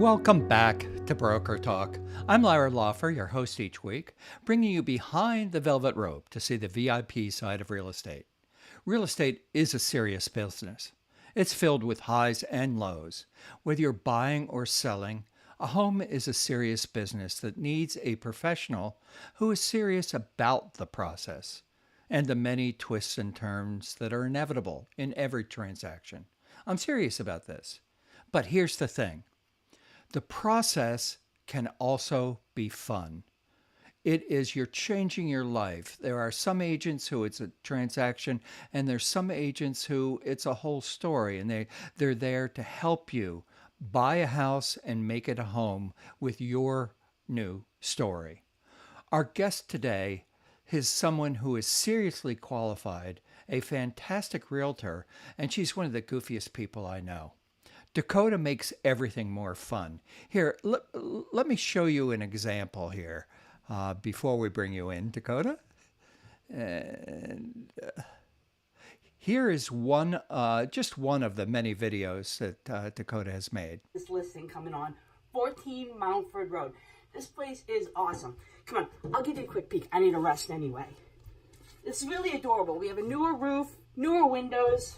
Welcome back to Broker Talk. I'm Larry Lawfer, your host each week, bringing you behind the velvet rope to see the VIP side of real estate. Real estate is a serious business. It's filled with highs and lows. Whether you're buying or selling, a home is a serious business that needs a professional who is serious about the process and the many twists and turns that are inevitable in every transaction. I'm serious about this. But here's the thing. The process can also be fun. It is you're changing your life. There are some agents who it's a transaction, and there's some agents who it's a whole story, and they're there to help you buy a house and make it a home with your new story. Our guest today is someone who is seriously qualified, a fantastic realtor, and she's one of the goofiest people I know. Dakota makes everything more fun. Here, let me show you an example here before we bring you in, Dakota. And here is just one of the many videos that Dakota has made. This listing coming on 14 Mountford Road. This place is awesome. Come on, I'll give you a quick peek. I need a rest anyway. It's really adorable. We have a newer roof, newer windows.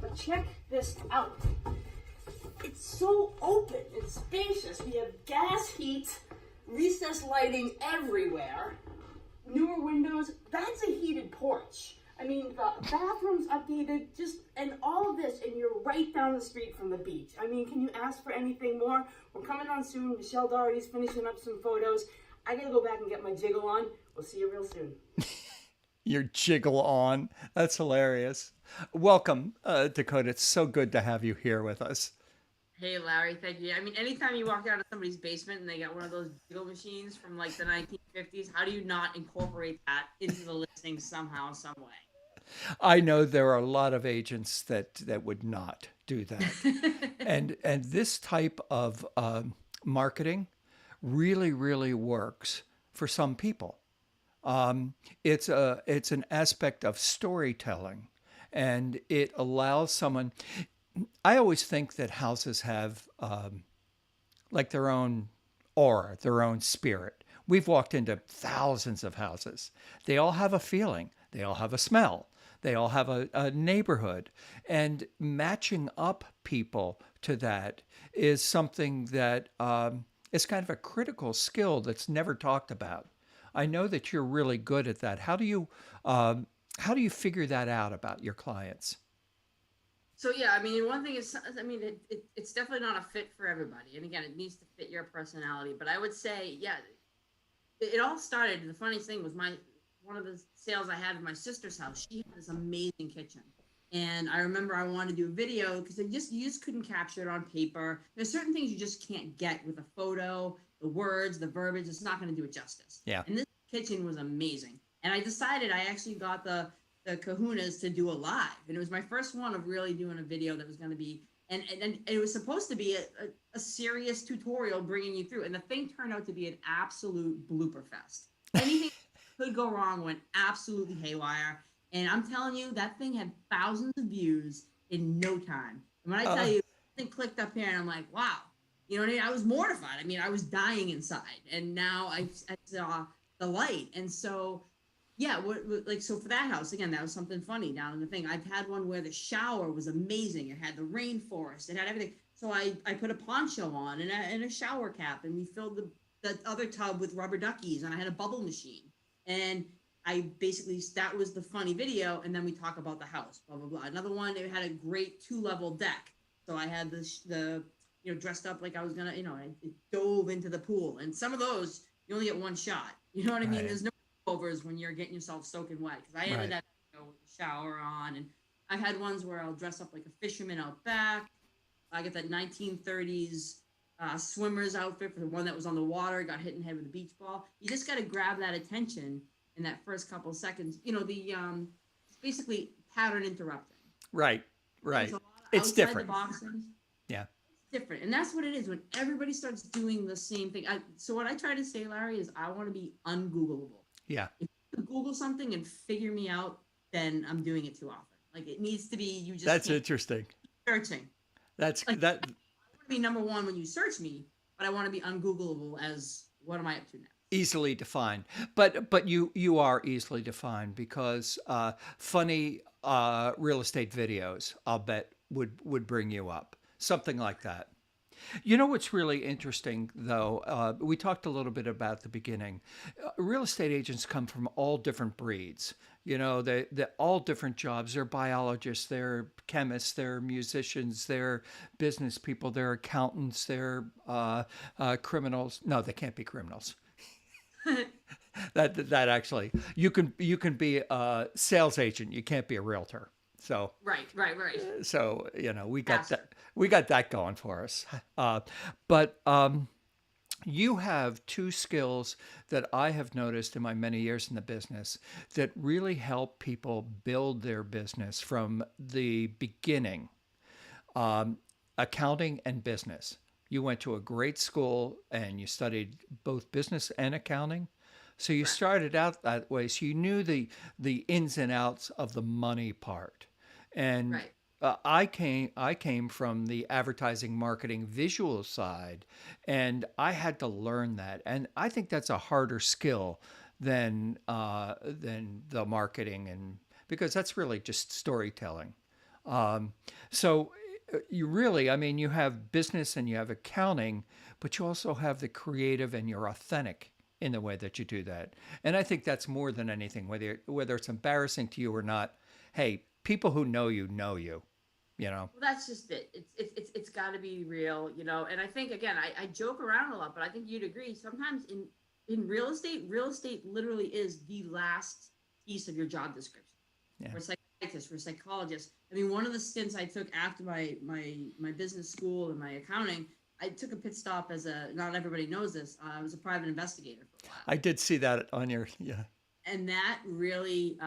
But check this out. It's so open and spacious. We have gas heat, recessed lighting everywhere, newer windows. That's a heated porch. I mean, the bathroom's updated, and all of this, and you're right down the street from the beach. I mean, can you ask for anything more? We're coming on soon. Michelle Doherty's finishing up some photos. I gotta go back and get my jiggle on. We'll see you real soon. Your jiggle on. That's hilarious. Welcome, Dakota. It's so good to have you here with us. Hey, Larry, thank you. I mean, anytime you walk out of somebody's basement and they got one of those jiggle machines from like the 1950s, how do you not incorporate that into the listing somehow, some way? I know there are a lot of agents that would not do that. and this type of marketing really works for some people. It's an aspect of storytelling, and it allows someone. I always think that houses have like their own aura, their own spirit. We've walked into thousands of houses. They all have a feeling. They all have a smell. They all have a neighborhood. And matching up people to that is something that is kind of a critical skill that's never talked about. I know that you're really good at that. How do you figure that out about your clients? So yeah, I mean, one thing is, I mean, it's definitely not a fit for everybody. And again, it needs to fit your personality. But I would say, yeah, it all started. The funniest thing was one of the sales I had at my sister's house. She had this amazing kitchen. And I remember I wanted to do a video because you just couldn't capture it on paper. There's certain things you just can't get with a photo, the words, the verbiage. It's not going to do it justice. Yeah. And this kitchen was amazing. And I decided I actually got the kahunas to do a live. And it was my first one of really doing a video that was going to be, and it was supposed to be a serious tutorial bringing you through. And the thing turned out to be an absolute blooper fest. Anything could go wrong went absolutely haywire. And I'm telling you, that thing had thousands of views in no time. And when I tell you, the thing clicked up here and I'm like, wow. You know what I mean? I was mortified. I mean, I was dying inside. And now I saw the light. And so, yeah, so for that house, again, that was something funny down in the thing. I've had one where the shower was amazing. It had the rainforest. It had everything. So I put a poncho on and a shower cap. And we filled the other tub with rubber duckies. And I had a bubble machine. And I basically, that was the funny video, and then we talk about the house, blah, blah, blah. Another one, it had a great 2-level deck. So I had dressed up like I was gonna, it dove into the pool. And some of those, you only get one shot. You know what I mean? Right. There's no overs when you're getting yourself soaking wet. Because I ended up with the shower on. And I've had ones where I'll dress up like a fisherman out back. I get that 1930s swimmer's outfit for the one that was on the water, got hit in the head with a beach ball. You just got to grab that attention in that first couple of seconds. It's basically pattern interrupting. Right. It's different. Yeah. It's different. And that's what it is when everybody starts doing the same thing. So what I try to say, Larry, is I want to be ungoogleable. Yeah. If you Google something and figure me out, then I'm doing it too often. Like it needs to be, you just That's interesting. searching. That's like, that. I want to be number one when you search me, but I want to be ungoogleable as what am I up to now? Easily defined, but you are easily defined because funny real estate videos, I'll bet, would bring you up, something like that. You know what's really interesting, though? We talked a little bit about the beginning. Real estate agents come from all different breeds. You know, they all different jobs. They're biologists, they're chemists, they're musicians, they're business people, they're accountants, they're criminals. No, they can't be criminals. That actually, you can be a sales agent. You can't be a realtor. So Right. so we got Pastor. that going for us. But you have two skills that I have noticed in my many years in the business that really help people build their business from the beginning: accounting and business. You went to a great school and you studied both business and accounting. So you Correct. started out that way. So you knew the ins and outs of the money part. And Right. I came from the advertising, marketing, visual side, and I had to learn that. And I think that's a harder skill than the marketing, and because that's really just storytelling. So you really, I mean, you have business and you have accounting, but you also have the creative, and you're authentic in the way that you do that. And I think that's more than anything, whether it's embarrassing to you or not. Hey, people who know you know you. You know. Well, that's just it. It's got to be real, you know. And I think again, I joke around a lot, but I think you'd agree. Sometimes in real estate literally is the last piece of your job description. Yeah. For a psychiatrist, for a psychologist. I mean, one of the stints I took after my business school and my accounting, I took a pit stop as a. Not everybody knows this. I was a private investigator for a while, I did see that on your, yeah. and that really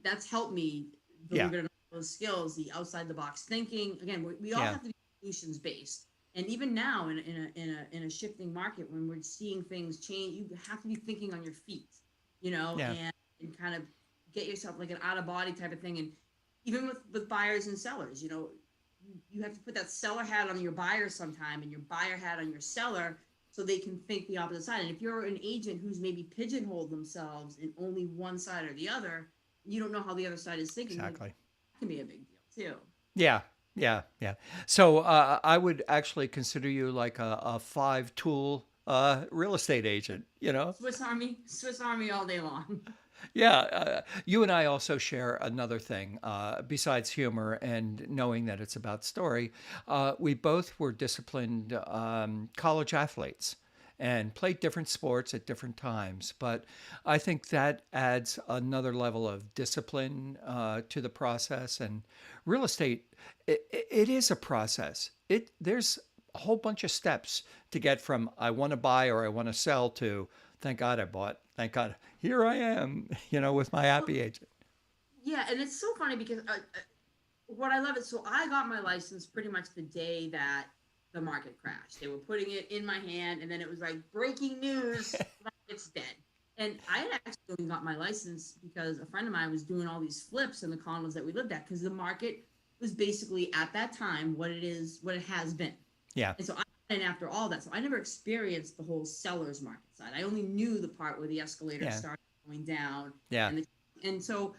that's helped me, Yeah. believe it or not, those skills, the outside the box thinking. Again, we all Yeah. have to be solutions based, and even now in a shifting market, when we're seeing things change, you have to be thinking on your feet, you know, Yeah. and kind of get yourself like an out of body type of thing. And even with buyers and sellers, you know, you have to put that seller hat on your buyer sometime and your buyer hat on your seller, so they can think the opposite side. And if you're an agent who's maybe pigeonholed themselves in only one side or the other, you don't know how the other side is thinking. Exactly. That can be a big deal too. Yeah. Yeah. Yeah. So I would actually consider you like a five tool real estate agent, you know? Swiss Army all day long. Yeah, you and I also share another thing besides humor and knowing that it's about story. We both were disciplined college athletes and played different sports at different times. But I think that adds another level of discipline to the process. And real estate, it is a process. There's a whole bunch of steps to get from I want to buy or I want to sell to thank God I bought. Thank God, here I am, with my happy agent. Yeah, and it's so funny because what I love is, so I got my license pretty much the day that the market crashed. They were putting it in my hand, and then it was like breaking news, it's dead. And I had actually only got my license because a friend of mine was doing all these flips in the condos that we lived at, because the market was basically at that time what it has been. Yeah. And so I went in after all that. So I never experienced the whole seller's market side. I only knew the part where the escalator Yeah. started going down. Yeah. And so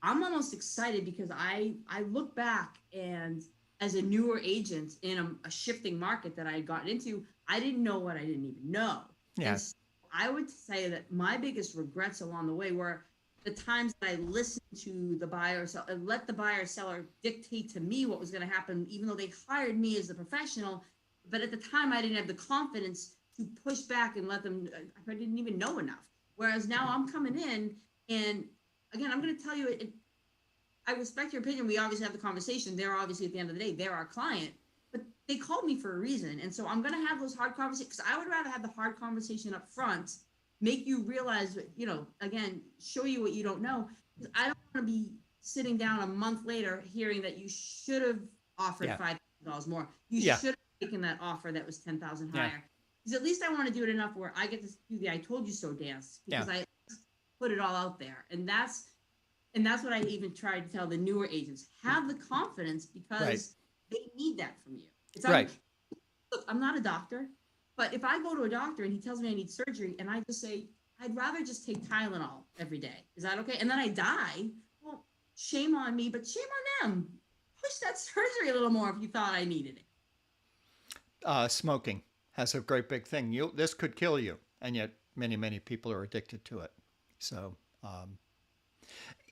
I'm almost excited because I look back, and as a newer agent in a shifting market that I had gotten into, I didn't know what I didn't even know. Yeah. And so I would say that my biggest regrets along the way were the times that I listened to the buyer or seller, and let the buyer or seller dictate to me what was going to happen, even though they hired me as the professional. But at the time, I didn't have the confidence to push back and let them. I didn't even know enough. Whereas now I'm coming in, and again, I'm going to tell you, I respect your opinion. We obviously have the conversation. They're obviously, at the end of the day, they're our client, but they called me for a reason. And so I'm going to have those hard conversations, because I would rather have the hard conversation up front, make you realize, again, show you what you don't know. Because I don't want to be sitting down a month later hearing that you should have offered Yeah. $5,000 more. You Yeah. should have taken that offer that was 10,000 Yeah. higher. Because at least I want to do it enough where I get to do the "I told you so" dance, because I put it all out there. And that's what I even tried to tell the newer agents: have the confidence, because Right. they need that from you. It's Right. look, I'm not a doctor, but if I go to a doctor and he tells me I need surgery and I just say, I'd rather just take Tylenol every day. Is that okay? And then I die. Well, shame on me, but shame on them. Push that surgery a little more if you thought I needed it. Smoking has a great big thing. This could kill you, and yet many people are addicted to it. So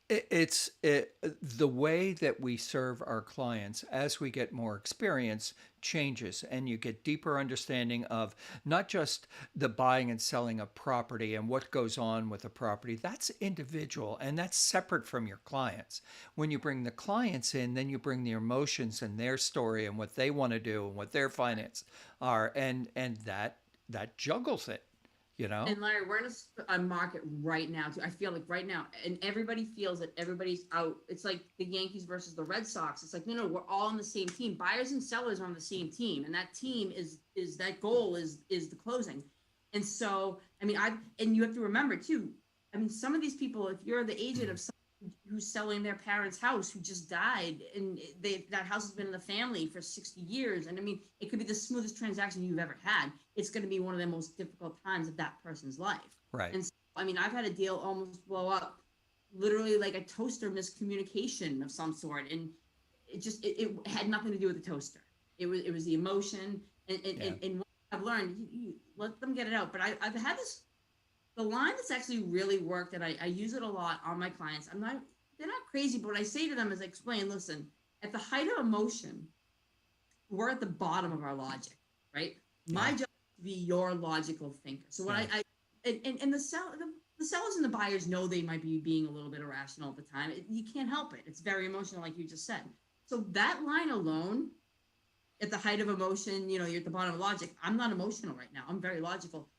the way that we serve our clients as we get more experience changes, and you get deeper understanding of not just the buying and selling of property and what goes on with the property. That's individual and that's separate from your clients. When you bring the clients in, then you bring their emotions and their story and what they want to do and what their finance are, and that juggles it, you know. And Larry, we're in a market right now too. I feel like right now, and everybody feels that everybody's out. It's like the Yankees versus the Red Sox. It's like, no, we're all on the same team. Buyers and sellers are on the same team, and that team is that goal is the closing. And so, I mean, and you have to remember too. I mean, some of these people, if you're the agent of someone who's selling their parents' house who just died, and that house has been in the family for 60 years, and I mean, it could be the smoothest transaction you've ever had. It's going to be one of the most difficult times of that person's life. Right. And so, I mean, I've had a deal almost blow up, literally like a toaster miscommunication of some sort, and it had nothing to do with the toaster. It was the emotion, and what I've learned, you let them get it out. But I've had the line that's actually really worked, and I use it a lot on my clients. They're not crazy, but what I say to them is I explain, listen, at the height of emotion, we're at the bottom of our logic, right? My job is to be your logical thinker. So what and the sellers and the buyers know they might be being a little bit irrational at the time. You can't help it. It's very emotional, like you just said. So that line alone, at the height of emotion, you're at the bottom of logic. I'm not emotional right now. I'm very logical.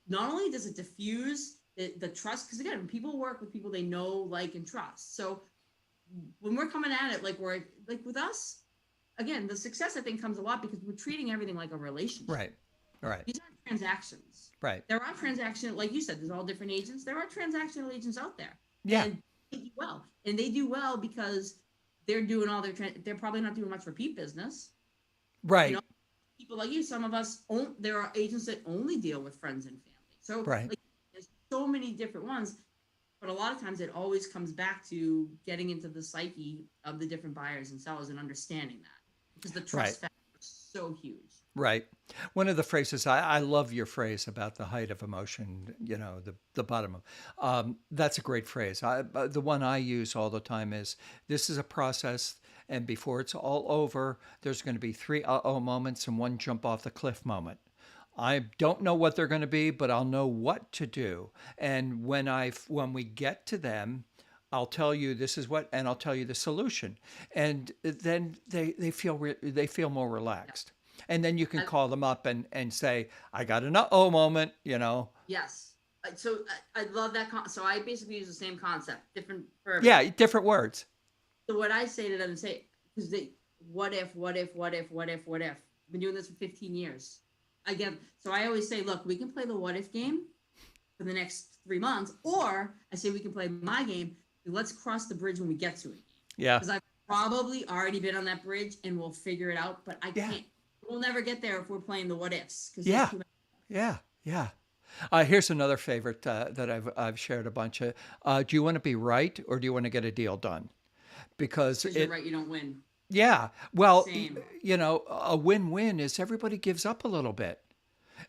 Not only does it diffuse the trust, because again, people work with people they know, like, and trust. So when we're coming at it, like with us, again, the success I think comes a lot because we're treating everything like a relationship. Right. These aren't transactions. Right. There are transactional, like you said, there's all different agents. There are transactional agents out there. Yeah. And they do well. And they do well because they're doing all they're probably not doing much repeat business. Right. People like you, some of us, there are agents that only deal with friends and family. So like, there's so many different ones, but a lot of times it always comes back to getting into the psyche of the different buyers and sellers and understanding that, because the trust factor is so huge. Right. One of the phrases, I love your phrase about the height of emotion, the bottom of, that's a great phrase. The one I use all the time is, this is a process, and before it's all over, there's going to be 3 uh-oh moments and 1 jump off the cliff moment. I don't know what they're going to be, but I'll know what to do. And when we get to them, I'll tell you this is what, and I'll tell you the solution. And then they feel more relaxed. And then you can call them up and say, I got an uh-oh moment, Yes. So I love that. So I basically use the same concept, different verbiage. Yeah, different words. So what I say to them because what if? I've been doing this for 15 years. So I always say, look, we can play the what if game for the next 3 months, or I say we can play my game. Let's cross the bridge when we get to it. Yeah. Because I've probably already been on that bridge and we'll figure it out, but I can't. We'll never get there if we're playing the what ifs. Yeah. Here's another favorite that I've shared a bunch of. Do you want to be right, or do you want to get a deal done? Because you're right, you don't win. Yeah. Well, Same. A win-win is everybody gives up a little bit.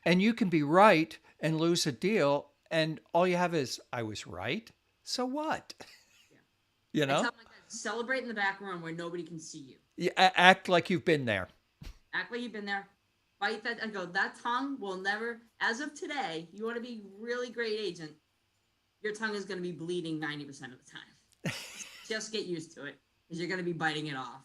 And you can be right and lose a deal, and all you have is, I was right. So what? Yeah. I tell my guys, celebrate in the back room where nobody can see you. Act like you've been there. Act like you've been there. Fight that. I go, that tongue will never, as of today, you want to be really great agent, your tongue is going to be bleeding 90% of the time. Just get used to it, because you're going to be biting it off.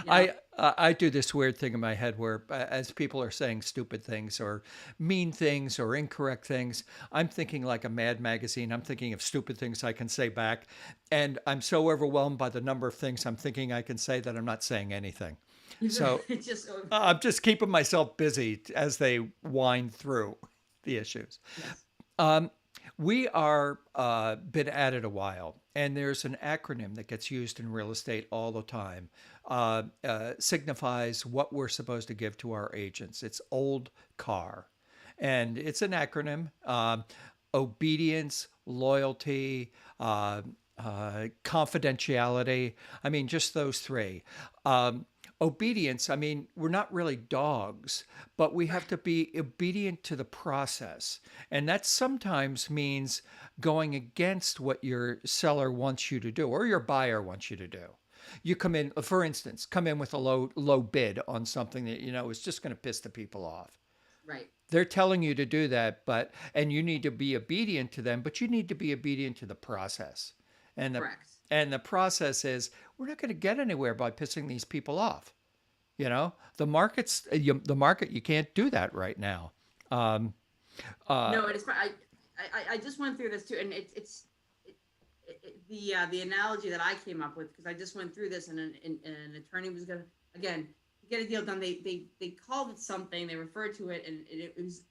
I do this weird thing in my head where, as people are saying stupid things or mean things or incorrect things, I'm thinking like a Mad magazine. I'm thinking of stupid things I can say back. And I'm so overwhelmed by the number of things I'm thinking I can say that I'm not saying anything. So I'm just keeping myself busy as they wind through the issues. Yes. We are been at it a while, and there's an acronym that gets used in real estate all the time. Signifies what we're supposed to give to our agents. It's old car, and it's an acronym. Obedience, loyalty, confidentiality. I mean, just those three. Obedience, I mean, we're not really dogs, but we have to be obedient to the process. And that sometimes means going against what your seller wants you to do or your buyer wants you to do. You come in, for instance, come in with a low bid on something that you know is just going to piss the people off. Right. They're telling you to do that, but and you need to be obedient to them, but you need to be obedient to the process. And the Correct. and the process is we're not going to get anywhere by pissing these people off. You know, the market. You can't do that right now. Um, No, it is. I just went through this too, and the analogy that I came up with, because I just went through this, and an attorney was gonna, again, to get a deal done. They called it something. They referred to it, and it was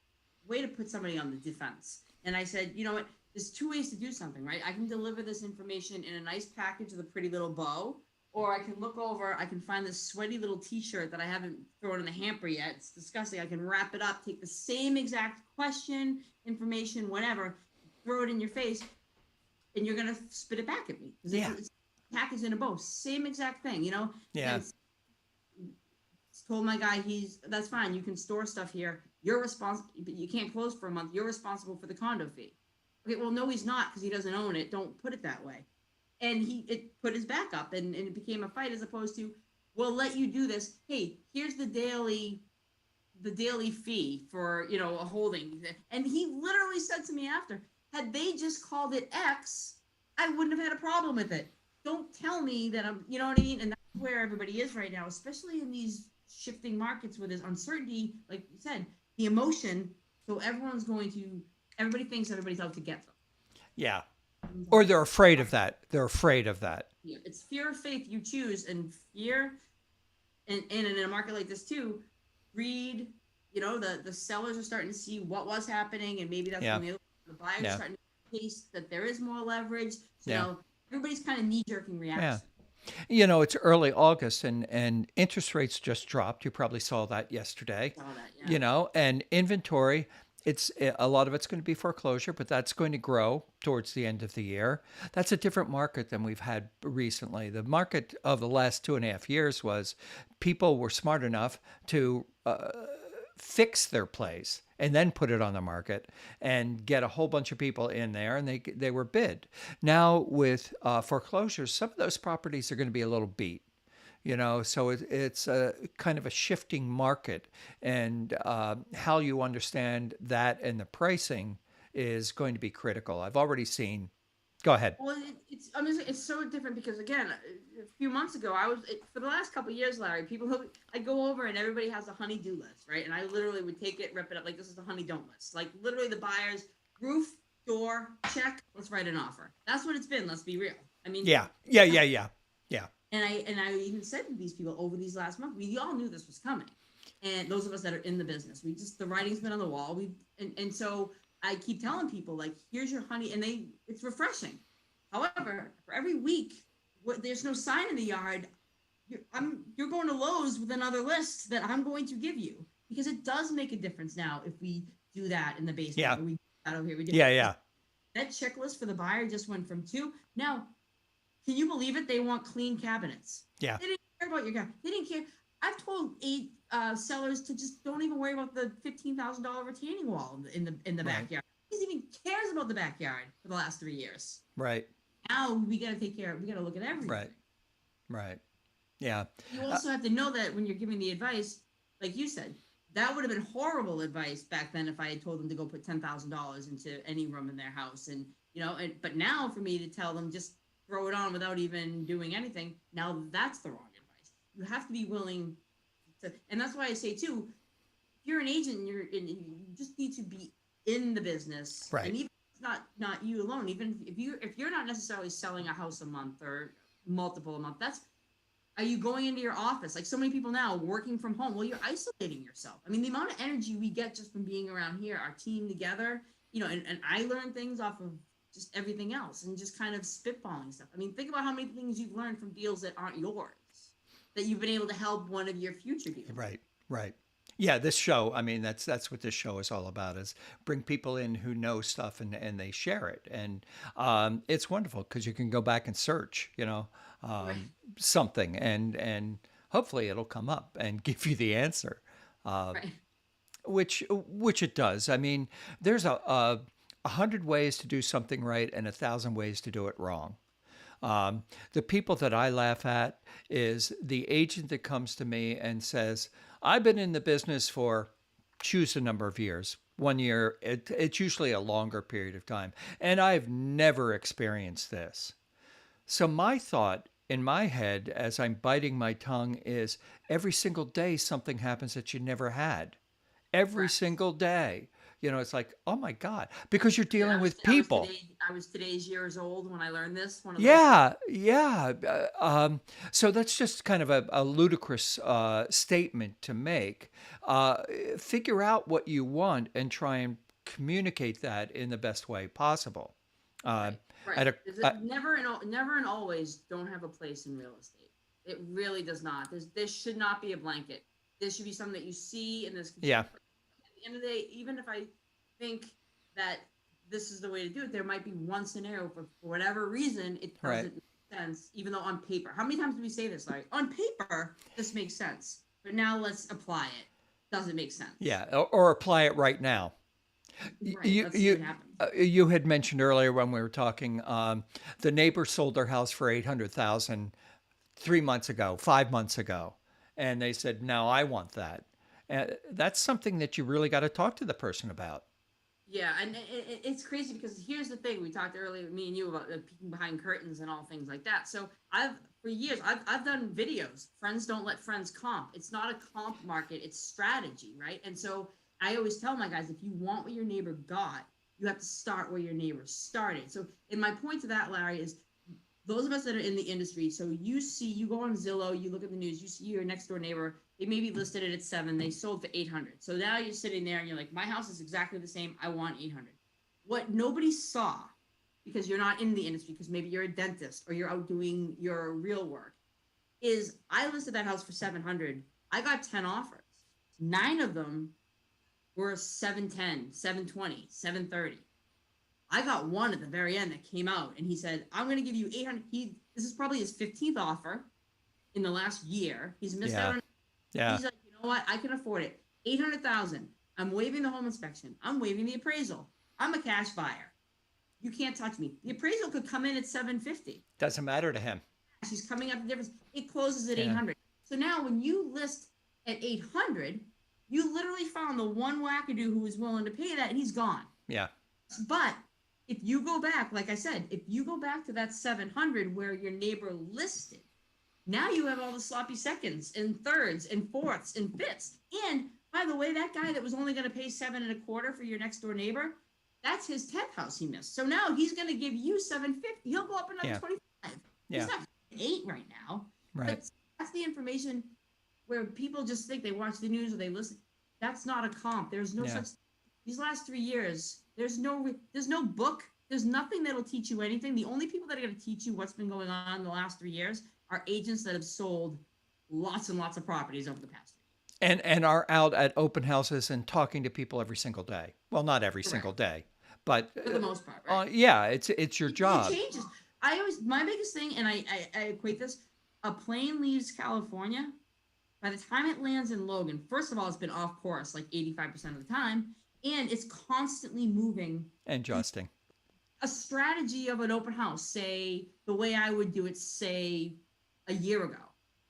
a way to put somebody on the defense. And I said, you know what? There's two ways to do something, right? I can deliver this information in a nice package with a pretty little bow, or I can look over, I can find this sweaty little t-shirt that I haven't thrown in the hamper yet. It's disgusting. I can wrap it up, take the same exact question, information, whatever, throw it in your face, and you're going to spit it back at me. Yeah. It's packaged in a bow. Same exact thing, you know? Yeah. And told my guy, that's fine. You can store stuff here. You're responsible, but you can't close for a month. You're responsible for the condo fee. Okay, well, no, he's not, because he doesn't own it. Don't put it that way. And it put his back up, and it became a fight, as opposed to, we'll let you do this. Hey, here's the daily fee for, you know, a holding. And he literally said to me after, had they just called it X, I wouldn't have had a problem with it. Don't tell me that you know what I mean? And that's where everybody is right now, especially in these shifting markets where there's uncertainty, like you said, the emotion. So everybody thinks everybody's out to get them. Yeah. Or they're afraid of that. They're afraid of that. Yeah, it's fear or faith you choose, and fear, and in a market like this too, greed. You know, the sellers are starting to see what was happening, and maybe that's when the buyers are starting to taste that there is more leverage. So everybody's kind of knee-jerking reaction. Yeah. You know, it's early August, and interest rates just dropped. You probably saw that yesterday. Saw that, yeah. You know, and inventory. It's a lot of it's going to be foreclosure, but that's going to grow towards the end of the year. That's a different market than we've had recently. The market of the last 2.5 years was people were smart enough to fix their place and then put it on the market and get a whole bunch of people in there, and they were bid. Now with foreclosures, some of those properties are going to be a little beat. You know, so it's a kind of a shifting market, and how you understand that and the pricing is going to be critical. I've already seen. Go ahead. Well, it's so different because, again, a few months ago, for the last couple of years, Larry, I go over and everybody has a honey-do list, right? And I literally would take it, rip it up, like this is the honey-don't list. Like literally the buyers, roof, door, check, let's write an offer. That's what it's been. Let's be real. I mean, Yeah. And I even said to these people over these last months, we all knew this was coming. And those of us that are in the business, the writing's been on the wall. And so I keep telling people, like, here's your honey, and it's refreshing. However, for every week, there's no sign in the yard. You're going to Lowe's with another list that I'm going to give you, because it does make a difference now if we do that in the basement. Yeah. Or we do that over here. Yeah. That checklist for the buyer just went from 2 now. Can you believe it? They want clean cabinets. Yeah. They didn't care about your cabinet. They didn't care. I've told 8 sellers to just don't even worry about the $15,000 retaining wall in the backyard. He even cares about the backyard for the last 3 years. Right. Now we got to take care. We got to look at everything. Right. Yeah. You also have to know that when you're giving the advice, like you said, that would have been horrible advice back then if I had told them to go put $10,000 into any room in their house, and but now for me to tell them just throw it on without even doing anything, now that's the wrong advice. You have to be willing to, and that's why I say too, if you're an agent and you just need to be in the business, right? And even if it's not you alone, even if you're not necessarily selling a house a month or multiple a month, are you going into your office? Like so many people now working from home. Well, you're isolating yourself. I mean, the amount of energy we get just from being around here, our team together, and I learn things off of just everything else and just kind of spitballing stuff. I mean, think about how many things you've learned from deals that aren't yours, that you've been able to help one of your future deals. Right, right. Yeah, this show, I mean, that's what this show is all about, is bring people in who know stuff and they share it. And it's wonderful because you can go back and search, Right. something and hopefully it'll come up and give you the answer, Right. which it does. I mean, there's a hundred ways to do something right and 1,000 ways to do it wrong. The people that I laugh at is the agent that comes to me and says, I've been in the business for choose a number of years. 1 year, it's usually a longer period of time. And I've never experienced this. So my thought in my head as I'm biting my tongue is every single day something happens that you never had. Every Correct. single day. It's like, oh my God, because you're Yeah, dealing with people. I was today's years old when I learned this. One of those things. Yeah, yeah. So that's just kind of a ludicrous statement to make. Figure out what you want and try and communicate that in the best way possible. Uh, Right. Right. at a, Never and always don't have a place in real estate. It really does not. This should not be a blanket. This should be something that you see and this. yeah, At the end of the day, even if I think that this is the way to do it, there might be one scenario for whatever reason it right. doesn't make sense, even though on paper. How many times do we say this? Like, on paper, this makes sense, but now let's apply it. Doesn't make sense. Yeah, or apply it right now. Right. You Let's see what you happens. you had mentioned earlier when we were talking, the neighbor sold their house for 800,000 3 months ago, 5 months ago, and they said, "No, I want that." That's something that you really got to talk to the person about. Yeah, and it's crazy because here's the thing: we talked earlier, me and you, about peeking behind curtains and all things like that. So for years, I've done videos. Friends don't let friends comp. It's not a comp market; it's strategy, right? And so I always tell my guys, if you want what your neighbor got, you have to start where your neighbor started. So, in my point to that, Larry, is those of us that are in the industry. So you go on Zillow, you look at the news, you see your next door neighbor. They maybe listed it at 7. They sold for 800. So now you're sitting there and you're like, my house is exactly the same. I want 800. What nobody saw, because you're not in the industry, because maybe you're a dentist or you're out doing your real work, is I listed that house for 700. I got 10 offers. 9 of them were 710, 720, 730. I got one at the very end that came out and he said, I'm going to give you 800. This is probably his 15th offer in the last year. He's missed out Yeah, on. yeah, He's like, you know what? I can afford it. 800,000. I'm waiving the home inspection. I'm waiving the appraisal. I'm a cash buyer. You can't touch me. The appraisal could come in at 750. doesn't matter to him. She's coming up the difference. It closes at Yeah, 800. So now when you list at 800, you literally found the one wackadoo who was willing to pay that and he's gone. yeah, But if you go back, like I said, if you go back to that 700 where your neighbor listed, now you have all the sloppy seconds and thirds and fourths and fifths. And by the way, that guy that was only going to pay 7.25 for your next door neighbor, that's his 10th house he missed. So now he's going to give you 750. He'll go up another yeah, 25. yeah, He's not 8 right now. right. But that's the information where people just think they watch the news or they listen. That's not a comp. There's no Yeah, such. These last 3 years, there's no book. There's nothing that'll teach you anything. The only people that are going to teach you what's been going on in the last 3 years are agents that have sold lots and lots of properties over the past year. and are out at open houses and talking to people every single day. Well, not every Correct. single day, but For the most part, right? yeah, it's your It job. changes. My biggest thing, and I equate this, a plane leaves California. By the time it lands in Logan, first of all, it's been off course like 85% of the time, and it's constantly moving. And adjusting. A strategy of an open house, say the way I would do it, say a year ago,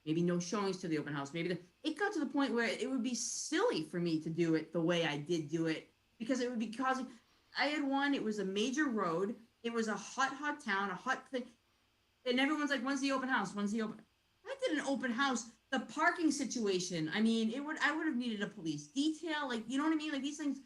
maybe no showings to the open house. It got to the point where it would be silly for me to do it the way I did do it because it would be causing. I had one. It was a major road. It was a hot town, a hot thing, and everyone's like, "When's the open house? When's the open?" I did an open house. The parking situation. I mean, I would have needed a police detail. Like, you know what I mean? Like these things.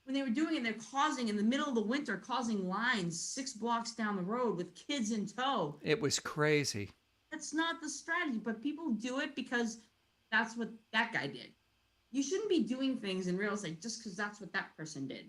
When they were doing it, they're causing in the middle of the winter, causing lines 6 blocks down the road with kids in tow. It was crazy. That's not the strategy, but people do it because that's what that guy did. You shouldn't be doing things in real estate just because that's what that person did.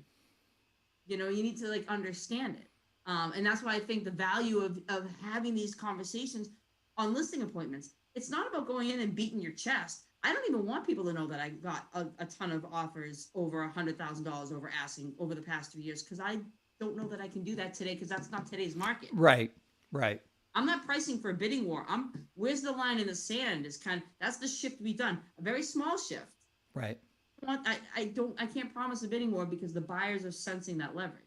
You need to like understand it. And that's why I think the value of having these conversations on listing appointments. It's not about going in and beating your chest. I don't even want people to know that I got a ton of offers over $100,000 over asking over the past 3 years, because I don't know that I can do that today, because that's not today's market. Right. Right. I'm not pricing for a bidding war. Where's the line in the sand is that's the shift to be done. A very small shift. Right. I can't promise a bidding war because the buyers are sensing that leverage.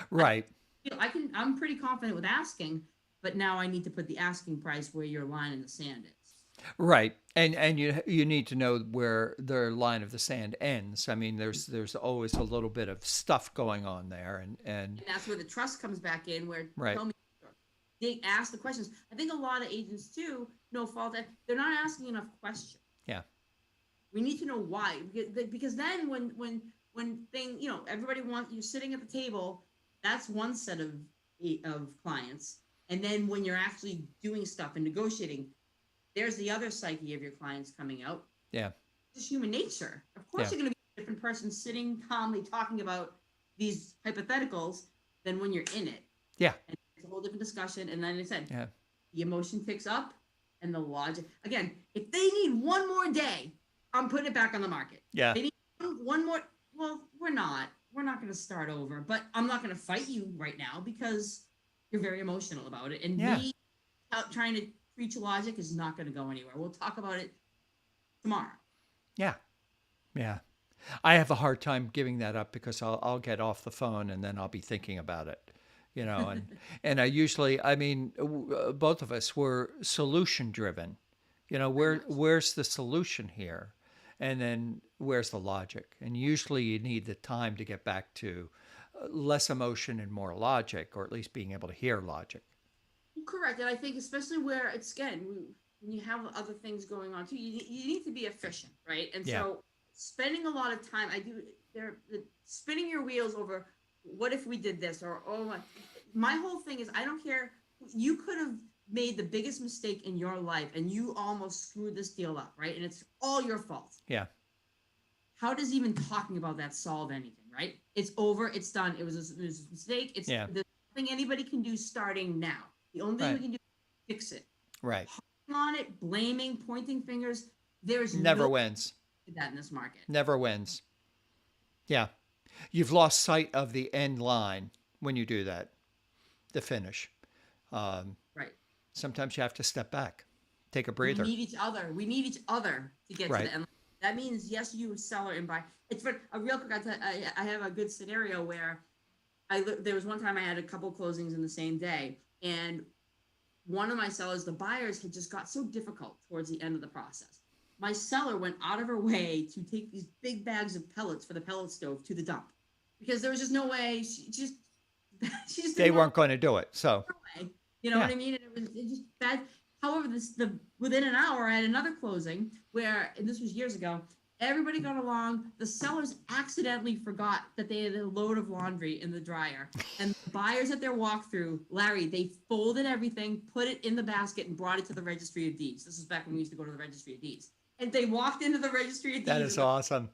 Right. I'm pretty confident with asking, but now I need to put the asking price where your line in the sand is. Right. And you need to know where their line of the sand ends. I mean, there's always a little bit of stuff going on there, and that's where the trust comes back in, where right. tell me, they ask the questions. I think a lot of agents too, no fault, they're not asking enough questions. Yeah. We need to know why, because then when everybody you're sitting at the table, that's one set of clients, and then when you're actually doing stuff and negotiating, there's the other psyche of your clients coming out. Yeah. It's human nature. Of course, you're going to be a different person sitting calmly talking about these hypotheticals than when you're in it. Yeah. And it's a whole different discussion. And then I said, yeah. The emotion picks up and the logic. Again, if they need one more day, I'm putting it back on the market. Yeah. They need one more. Well, we're not going to start over, but I'm not going to fight you right now because you're very emotional about it. And me trying to preach logic is not going to go anywhere. We'll talk about it tomorrow. Yeah. Yeah. I have a hard time giving that up because I'll get off the phone and then I'll be thinking about it, and I usually, both of us were solution driven, where's the solution here? And then where's the logic? And usually you need the time to get back to less emotion and more logic, or at least being able to hear logic. Correct. And I think especially where it's, again, when you have other things going on too, you need to be efficient, right? And so spending a lot of time, spinning your wheels over, what if we did this? Or, my whole thing is, I don't care. You could have made the biggest mistake in your life and you almost screwed this deal up, right? And it's all your fault. Yeah. How does even talking about that solve anything, right? It's over. It's done. It was a mistake. There's nothing anybody can do starting now. The only thing we can do is fix it. Right. On it, blaming, pointing fingers. There's never wins. That in this market. Never wins. Yeah. You've lost sight of the end line when you do that, the finish. Right. Sometimes you have to step back, take a breather. We need each other. We need each other to get to the end. That means, yes, you seller and buy. It's for a real quick. I have a good scenario where there was one time I had a couple closings in the same day. And one of my sellers, the buyers had just got so difficult towards the end of the process. My seller went out of her way to take these big bags of pellets for the pellet stove to the dump because there was just no way. She just they weren't going to do it. So, you know what I mean? And it was just bad. However, within an hour, I had another closing where, and this was years ago, everybody got along. The sellers accidentally forgot that they had a load of laundry in the dryer. And the buyers at their walkthrough, Larry, they folded everything, put it in the basket, and brought it to the Registry of Deeds. This is back when we used to go to the Registry of Deeds. And they walked into the Registry of Deeds. That is awesome.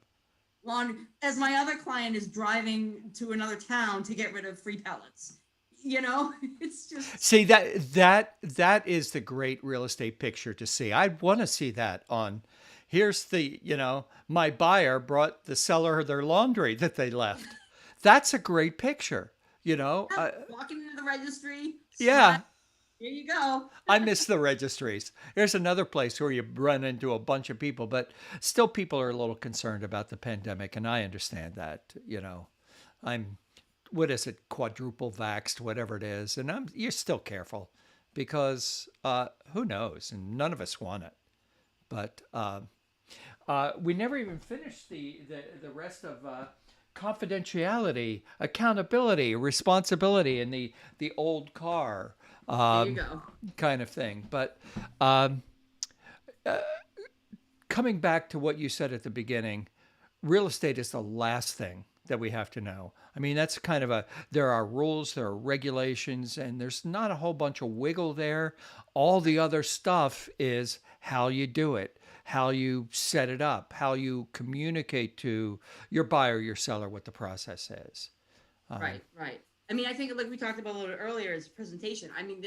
Laundry, as my other client is driving to another town to get rid of free pellets. It's just... See, that is the great real estate picture to see. I want to see that on... Here's the, my buyer brought the seller their laundry that they left. That's a great picture, Walking into the registry. Yeah. Here you go. I miss the registries. There's another place where you run into a bunch of people, but still people are a little concerned about the pandemic. And I understand that, I'm, quadruple vaxxed, whatever it is. And you're still careful because who knows? And none of us want it. But we never even finished the rest of confidentiality, accountability, responsibility in the old car there you go. Kind of thing. But coming back to what you said at the beginning, real estate is the last thing that we have to know. I mean, that's kind of there are rules, there are regulations, and there's not a whole bunch of wiggle there. All the other stuff is how you do it, how you set it up, how you communicate to your buyer, your seller, what the process is. Right, right. I mean, I think like we talked about a little earlier is presentation. I mean,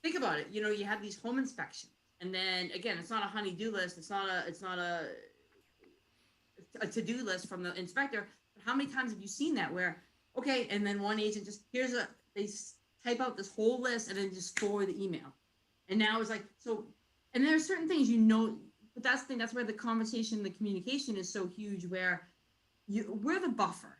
think about it. You know, you have these home inspections, and then again, it's not a honey-do list. It's not a to-do list from the inspector. But how many times have you seen that where okay, and then one agent just type out this whole list and then just forward the email, and now it's like so. And there are certain things but that's the thing. That's where the conversation, the communication is so huge. Where we're the buffer.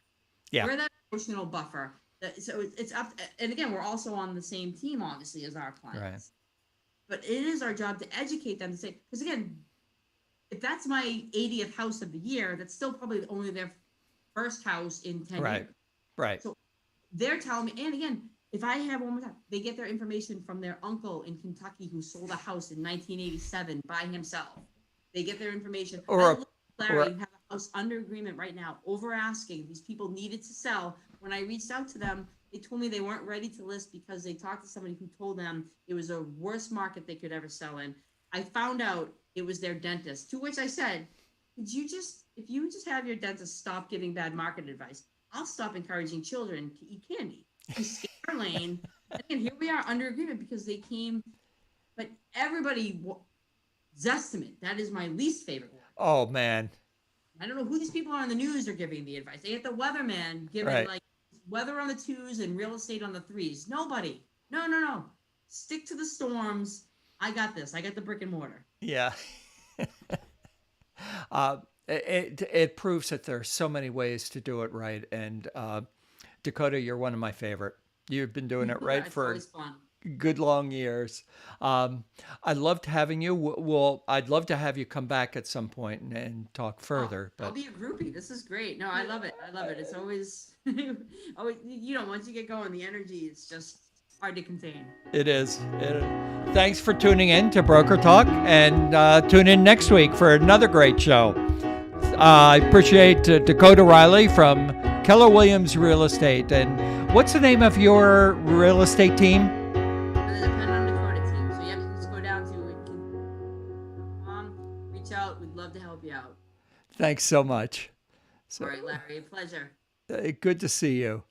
Yeah. We're that emotional buffer. So it's up. And again, we're also on the same team, obviously, as our clients. Right. But it is our job to educate them to say, because again, if that's my 80th house of the year, that's still probably only their first house in 10 Right. years. Right. So they're telling me, and again, if I have one more time, they get their information from their uncle in Kentucky who sold a house in 1987 by himself. They get their information. Larry have a house under agreement right now, over asking. These people needed to sell. When I reached out to them, they told me they weren't ready to list because they talked to somebody who told them it was a worst market they could ever sell in. I found out it was their dentist, to which I said, if you just have your dentist stop giving bad market advice, I'll stop encouraging children to eat candy. You skip our lane. And here we are under agreement because they came, but everybody, Zestimate, that is my least favorite one. Oh, man. I don't know who these people are on the news are giving the advice. They get the weatherman giving like weather on the 2s and real estate on the 3s. Nobody. No. Stick to the storms. I got this. I got the brick and mortar. Yeah. It proves that there are so many ways to do it right. And Dakota, you're one of my favorite. You've been doing it right for good long years. I loved having you. Well, I'd love to have you come back at some point and talk further. I'll be a groupie. This is great. No, I love it. It's always, once you get going, the energy is just hard to contain. It is. Thanks for tuning in to Broker Talk, and tune in next week for another great show. I appreciate Dakota Riley from Keller Williams Real Estate. And what's the name of your real estate team? We'd love to help you out. Thanks so much. All right, Larry, a pleasure. Good to see you.